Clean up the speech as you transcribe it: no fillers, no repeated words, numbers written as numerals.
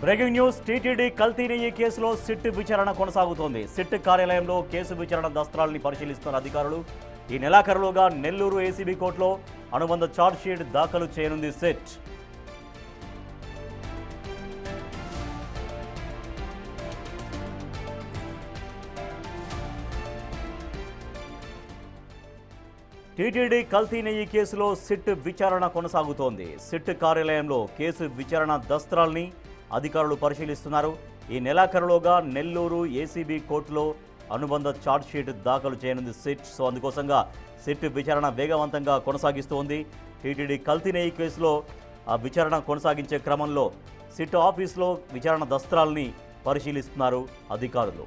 Breaking news. TTD కల్తీ నెయ్యి కేసులో సిట్ విచారణ కొనసాగుతోంది. సిట్ కార్యాలయంలో కేసు విచారణ దస్త్రాల్ని పరిశీలిస్తున్న అధికారులు ఈ నెలాఖరులోగా నెల్లూరు ఏసీబీ కోర్టులో అనుబంధ ఛార్జ్షీట్ దాఖలు చేయనుంది సిట్. టీటీడీ కల్తీ నెయ్యి కేసులో సిట్ విచారణ కొనసాగుతోంది. సిట్ కార్యాలయంలో కేసు విచారణ దస్త్రాల్ని అధికారులు పరిశీలిస్తున్నారు. ఈ నెలాఖరులోగా నెల్లూరు ఏసీబీ కోర్టులో అనుబంధ ఛార్జ్షీట్ దాఖలు చేయనుంది సిట్. సో అందుకోసంగా సిట్ విచారణ వేగవంతంగా కొనసాగిస్తోంది. టీటీడీ కల్తీ నెయ్యి కేసులో విచారణ కొనసాగించే క్రమంలో సిట్ ఆఫీసులో విచారణ దస్త్రాల్ని పరిశీలిస్తున్నారు అధికారులు.